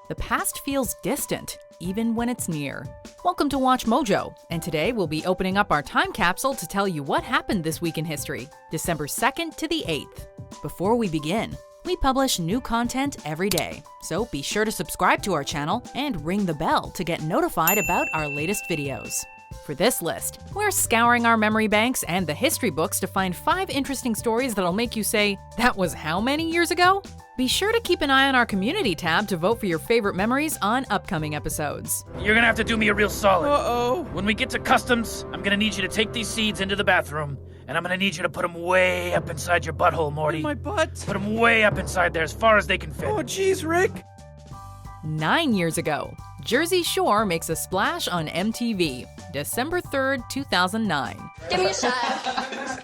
The past feels distant, even when it's near. Welcome to Watch Mojo, and today we'll be opening up our time capsule to tell you what happened this week in history, December 2nd to the 8th. Before we begin, we publish new content every day, so be sure to subscribe to our channel and ring the bell to get notified about our latest videos. For this list, we're scouring our memory banks and the history books to find 5 interesting stories that'll make you say, "That was how many years ago?" Be sure to keep an eye on our community tab to vote for your favorite memories on upcoming episodes. You're gonna have to do me a real solid. Uh-oh. When we get to customs, I'm gonna need you to take these seeds into the bathroom, and I'm gonna need you to put them way up inside your butthole, Morty. In my butt? Put them way up inside there, as far as they can fit. Oh, jeez, Rick. 9 years ago, Jersey Shore makes a splash on MTV, December 3rd, 2009. Give me a shot.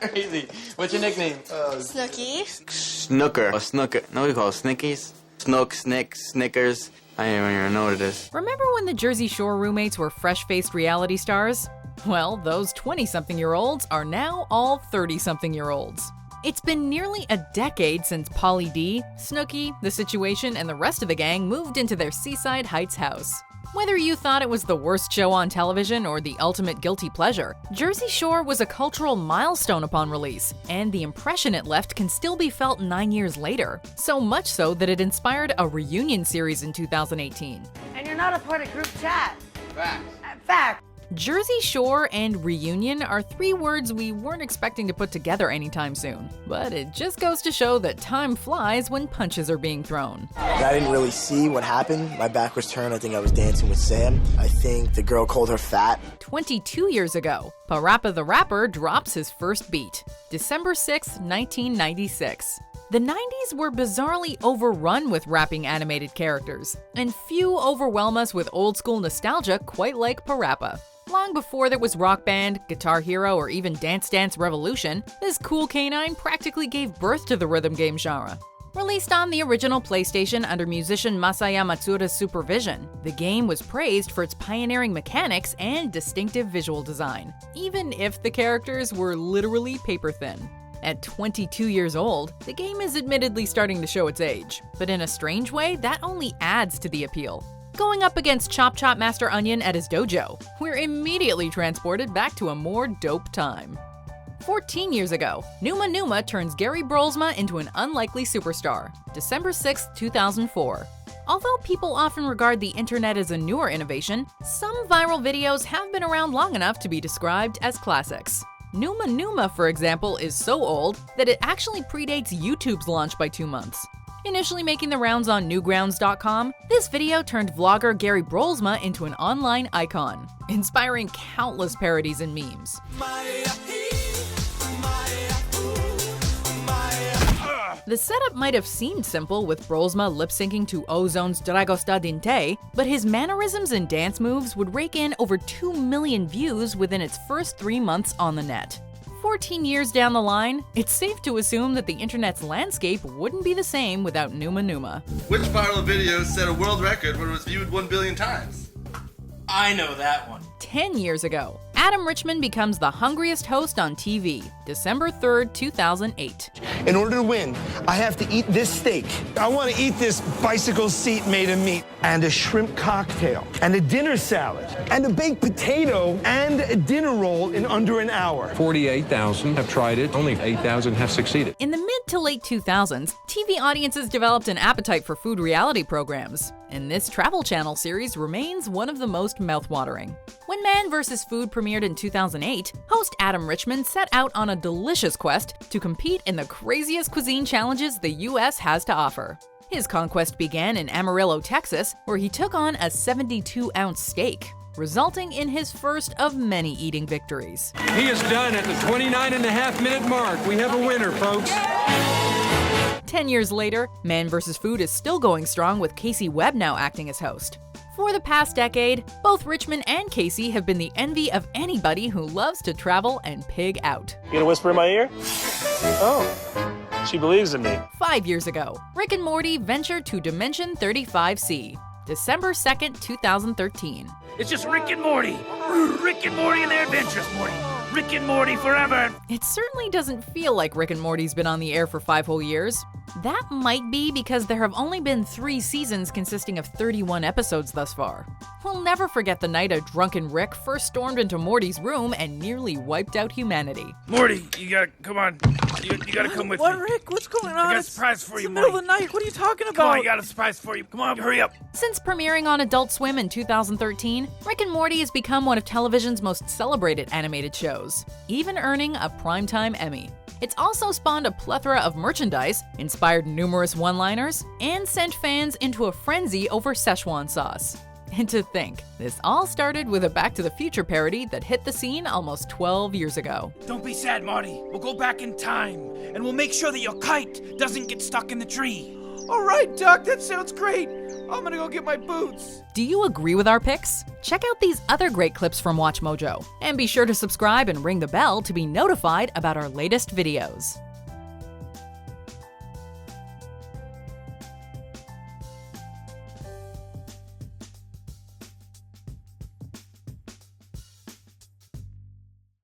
Crazy. What's your nickname? Snooky. Snooker. Or Snooker. No, we call it Snickies. Snook, Snick, Snickers. I don't even know what it is. Remember when the Jersey Shore roommates were fresh-faced reality stars? Well, those 20-something-year-olds are now all 30-something-year-olds. It's been nearly a decade since Pauly D, Snooki, The Situation, and the rest of the gang moved into their Seaside Heights house. Whether you thought it was the worst show on television or the ultimate guilty pleasure, Jersey Shore was a cultural milestone upon release, and the impression it left can still be felt 9 years later. So much so that it inspired a reunion series in 2018. And you're not a part of group chat. Facts. Fact. Jersey Shore and reunion are 3 words we weren't expecting to put together anytime soon. But it just goes to show that time flies when punches are being thrown. I didn't really see what happened. My back was turned. I think I was dancing with Sam. I think the girl called her fat. 22 years ago, Parappa the Rapper drops his first beat, December 6, 1996. The 90s were bizarrely overrun with rapping animated characters, and few overwhelm us with old-school nostalgia quite like Parappa. Long before there was Rock Band, Guitar Hero, or even Dance Dance Revolution, this cool canine practically gave birth to the rhythm game genre. Released on the original PlayStation under musician Masaya Matsura's supervision, the game was praised for its pioneering mechanics and distinctive visual design, even if the characters were literally paper thin. At 22 years old, the game is admittedly starting to show its age, but in a strange way, that only adds to the appeal. Going up against Chop Chop Master Onion at his dojo, we're immediately transported back to a more dope time. 14 years ago, Numa Numa turns Gary Brolsma into an unlikely superstar, December 6, 2004. Although people often regard the internet as a newer innovation, some viral videos have been around long enough to be described as classics. Numa Numa, for example, is so old that it actually predates YouTube's launch by 2 months. Initially making the rounds on Newgrounds.com, this video turned vlogger Gary Brolsma into an online icon, inspiring countless parodies and memes. The setup might have seemed simple with Brolsma lip-syncing to Ozone's Dragosta Dinte, but his mannerisms and dance moves would rake in over 2 million views within its first 3 months on the net. 14 years down the line, it's safe to assume that the internet's landscape wouldn't be the same without Numa Numa. Which viral video set a world record when it was viewed 1 billion times? I know that one. 10 years ago, Adam Richman becomes the hungriest host on TV, December 3rd, 2008. In order to win, I have to eat this steak. I want to eat this bicycle seat made of meat, and a shrimp cocktail, and a dinner salad, and a baked potato, and a dinner roll in under an hour. 48,000 have tried it, only 8,000 have succeeded. In the mid to late 2000s, TV audiences developed an appetite for food reality programs, and this Travel Channel series remains one of the most mouthwatering. When Man vs. Food premiered in 2008, host Adam Richman set out on a delicious quest to compete in the craziest cuisine challenges the US has to offer. His conquest began in Amarillo, Texas, where he took on a 72-ounce steak, resulting in his first of many eating victories. He is done at the 29.5-minute mark. We have a winner, folks. 10 years later, Man vs. Food is still going strong with Casey Webb now acting as host. For the past decade, both Richman and Casey have been the envy of anybody who loves to travel and pig out. You gonna whisper in my ear? Oh, she believes in me. 5 years ago, Rick and Morty ventured to Dimension 35C, December 2nd, 2013. It's just Rick and Morty. Rick and Morty and their adventures, Morty. Rick and Morty forever! It certainly doesn't feel like Rick and Morty's been on the air for 5 whole years. That might be because there have only been 3 seasons consisting of 31 episodes thus far. We'll never forget the night a drunken Rick first stormed into Morty's room and nearly wiped out humanity. Morty, you gotta, come on. You gotta come with What, me. Rick? What's going on? I got a surprise for you, It's the middle of Morty. the night. What are you talking about? Come on, I got a surprise for you. Come on, hurry up. Since premiering on Adult Swim in 2013, Rick and Morty has become one of television's most celebrated animated shows, even earning a Primetime Emmy. It's also spawned a plethora of merchandise, inspired numerous one-liners, and sent fans into a frenzy over Szechuan sauce. And to think, this all started with a Back to the Future parody that hit the scene almost 12 years ago. Don't be sad, Marty. We'll go back in time, and we'll make sure that your kite doesn't get stuck in the tree. All right, Doc, that sounds great. I'm gonna go get my boots. Do you agree with our picks? Check out these other great clips from WatchMojo, and be sure to subscribe and ring the bell to be notified about our latest videos.